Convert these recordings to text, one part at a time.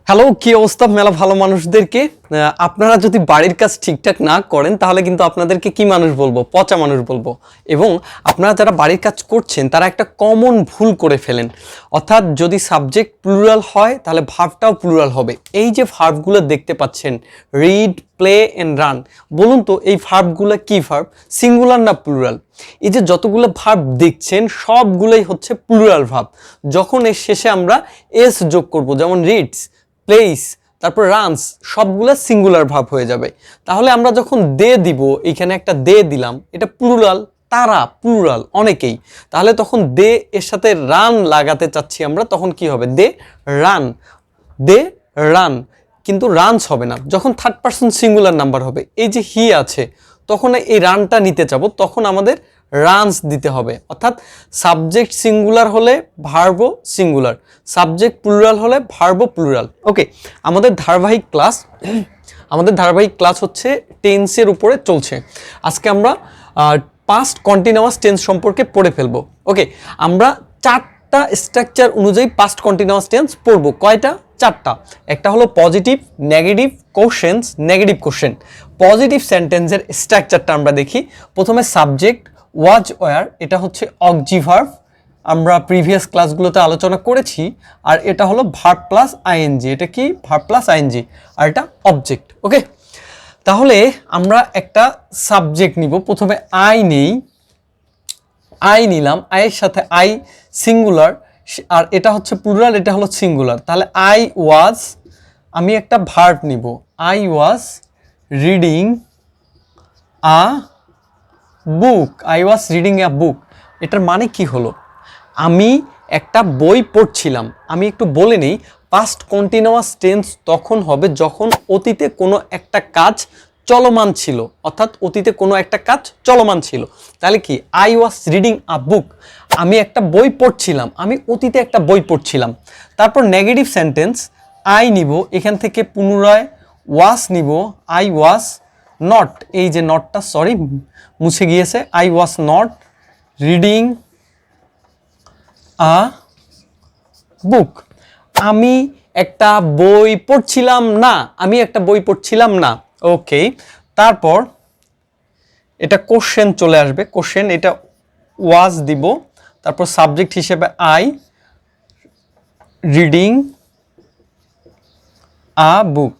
Hello, কি অবস্থা মেলা ভালো মানুষদেরকে। আপনারা যদি বাড়ির কাজ ঠিকঠাক না করেন তাহলে কিন্তু আপনাদেরকে কি মানুষ বলবো, পচা মানুষ বলবো। এবং আপনারা যারা বাড়ির কাজ করছেন তারা একটা কমন ভুল করে ফেলেন, অর্থাৎ যদি সাবজেক্ট প্লুরাল হয় তাহলে ভার্বটাও প্লুরাল হবে। এই যে ভার্বগুলো দেখতে পাচ্ছেন, রিড, প্লে অ্যান্ড রান, বলুন তো এই ভার্বগুলো কি ভার্ব, সিঙ্গুলার না প্লুরাল? এই যে যতগুলো ভার্ব দেখছেন সবগুলোই হচ্ছে প্লুরাল ভার্ব। যখন এর শেষে আমরা এস যোগ করব, যেমন রিডস, প্লেস, তারপর রানস, সবগুলো সিঙ্গুলার ভার্ব হয়ে যাবে। তাহলে আমরা যখন দে দিব, এখানে একটা দে দিলাম, এটা প্লুরাল, তারা প্লুরাল, অনেকেই। তাহলে তখন দে এর সাথে রান লাগাতে চাচ্ছি আমরা, তখন কি হবে? দে রান, দে রান, কিন্তু রানস হবে না। যখন থার্ড পারসন সিঙ্গুলার নাম্বার হবে, এই যে হি আছে, তখন এই রানটা নিতে যাব, তখন আমাদের রানস দিতে হবে। অর্থাৎ সাবজেক্ট সিঙ্গুলার হলে ভার্বও সিঙ্গুলার, সাবজেক্ট প্লুরাল হলে ভার্বও প্লুরাল। ওকে, আমাদের ধারাবাহিক ক্লাস হচ্ছে টেন্সের উপরে চলছে। আজকে আমরা পাস্ট কন্টিনিউয়াস টেন্স সম্পর্কে পড়ে ফেলবো। ওকে, আমরা চারটা স্ট্রাকচার অনুযায়ী পাস্ট কন্টিনিউয়াস টেন্স পড়বো। কয়টা? চারটা। একটা হলো positive, negative, questions, negative question. Positive সেন্টেন্সের স্ট্রাকচারটা আমরা দেখি। প্রথমে সাবজেক্ট ওয়াজ ওয়ার, এটা হচ্ছে অক্সি ভার্ব, আমরা প্রিভিয়াস ক্লাসগুলোতে আলোচনা করেছি। আর এটা হলো ভার্ব প্লাস আইএনজি, এটা কি? ভার্ব প্লাস আইএনজি, আর এটা অবজেক্ট। ওকে, তাহলে আমরা একটা সাবজেক্ট নিব। প্রথমে আই নেই, আই নিলাম, আইয়ের সাথে আই সিঙ্গুলার, আর এটা হচ্ছে প্লুরাল, এটা হলো সিঙ্গুলার। তাহলে আই ওয়াজ, আমি একটা ভার্ব নিব, I was reading a book, I was reading a book. এটার মানে কি হলো? আমি একটা বই পড়ছিলাম। আমি একটু বলে নিই, পাস্ট কন্টিনিউয়াস টেন্স তখন হবে যখন অতীতে কোনো একটা কাজ চলমান ছিল, অর্থাৎ অতীতে কোনো একটা কাজ চলমান ছিল। তাহলে কি? I was reading a book, আমি একটা বই পড়ছিলাম, আমি অতীতে একটা বই পড়ছিলাম। তারপর নেগেটিভ সেন্টেন্স, আই নিব, এখান থেকে পুনরায় ওয়াজ নিব, আই ওয়াজ নট, এই যে নটটা সরি মুছে গিয়েছে, I was not reading a book, আমি একটা বই পড়ছিলাম না, আমি একটা বই পড়ছিলাম না। ওকে, তারপর এটা কোশ্চেন চলে আসবে, কোশ্চেন, এটা ওয়াজ দিব, তারপর সাবজেক্ট হিসেবে আই রিডিং আ বুক।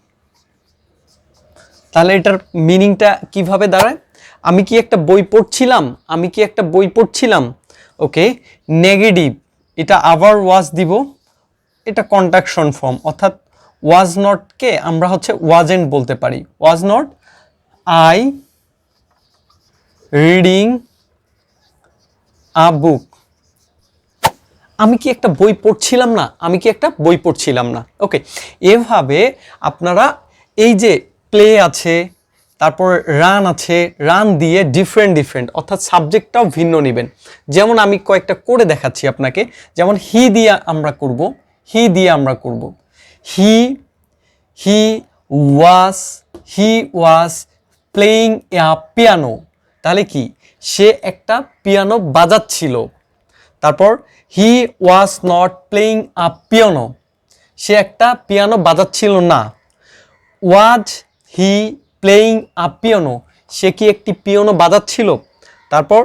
তাহলে এটার মিনিংটা কিভাবে দাঁড়ায়? আমি কি একটা বই পড়ছিলাম, আমি কি একটা বই পড়ছিলাম। ওকে, নেগেটিভ, এটা আবার ওয়াজ দিব, এটা কন্ট্রাকশন ফর্ম, অর্থাৎ ওয়াজ নটকে আমরা হচ্ছে ওয়াজেন্ট বলতে পারি। Was not I reading a book, আমি কি একটা বই পড়ছিলাম না, আমি কি একটা বই পড়ছিলাম না। ওকে, এভাবে আপনারা এই যে প্লে আছে, তারপর রান আছে, রান দিয়ে ডিফারেন্ট অর্থাৎ সাবজেক্টটাও ভিন্ন নেবেন। যেমন আমি কয়েকটা করে দেখাচ্ছি আপনাকে। যেমন হি দিয়ে আমরা করব, হি দিয়ে আমরা করব, হি হি ওয়াজ প্লেইং এ পিয়ানো। তাহলে কি? সে একটা পিয়ানো বাজাচ্ছিল। তারপর he was not playing a piano, সে একটা পিয়ানো বাজাচ্ছিল না। ওয়াজ হি প্লেইং আ পিয়ানো, সে কি একটি পিয়ানো বাজাচ্ছিল? তারপর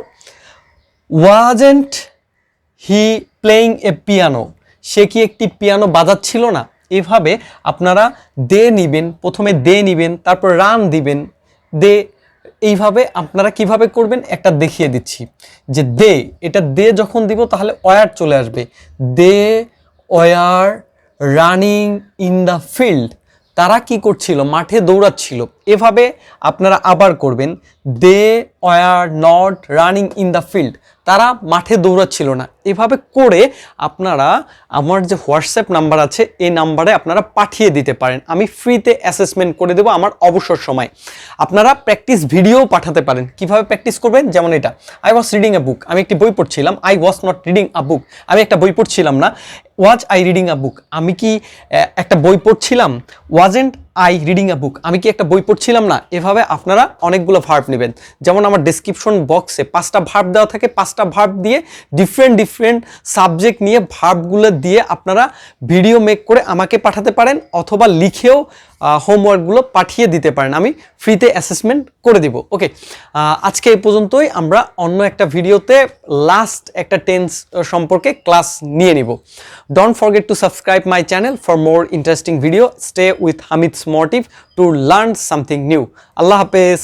ওয়াজেন্ট হি প্লেইং এ পিয়ানো, সে কি একটি পিয়ানো বাজাচ্ছিল না। এভাবে আপনারা দে নিবেন, প্রথমে দে নিবেন, তারপর রান দিবেন, দে। এইভাবে আপনারা কিভাবে করবেন একটা দেখিয়ে দিচ্ছি। যে দে, এটা দে যখন দিব তাহলে ওয়ার চলে আসবে, they were running in the field, তারা কি করছিল? মাঠে দৌড়াচ্ছিল। এভাবে আপনারা আবার করবেন, they were not running in the field, তারা মাঠে দৌড়াচ্ছিল না। এভাবে করে আপনারা আমার যে হোয়াটসঅ্যাপ নাম্বার আছে এই নাম্বারে আপনারা পাঠিয়ে দিতে পারেন। আমি ফ্রিতে অ্যাসেসমেন্ট করে দেবো আমার অবসর সময়। আপনারা প্র্যাকটিস ভিডিও পাঠাতে পারেন। কিভাবে প্র্যাকটিস করবেন? যেমন এটা, I was reading a book, আমি একটি বই পড়ছিলাম। I was not reading a book, আমি একটা বই পড়ছিলাম না। Was I reading a book, আমি কি একটা বই পড়ছিলাম? Wasn't I reading a book, আমি কি একটা বই পড়ছিলাম না? এভাবে আপনারা অনেকগুলো ভার্ব নেবেন। যেমন আমার ডেসক্রিপশন বক্সে 5টা ভার্ব দেওয়া থাকে, 5টা ভার্ব দিয়ে ডিফারেন্ট সাবজেক্ট নিয়ে ভার্বগুলো দিয়ে আপনারা ভিডিও মেক করে আমাকে পাঠাতে পারেন, অথবা লিখেও হোমওয়ার্কগুলো পাঠিয়ে দিতে পারেন, আমি ফ্রিতে অ্যাসেসমেন্ট করে দিব। ওকে, আজকে এই পর্যন্তই। আমরা অন্য একটা ভিডিওতে লাস্ট একটা টেন্স সম্পর্কে ক্লাস নিয়ে নিব। Don't forget to subscribe my channel for more interesting video. Stay with Hamid Smartive to learn something new. আল্লাহ হাফেজ।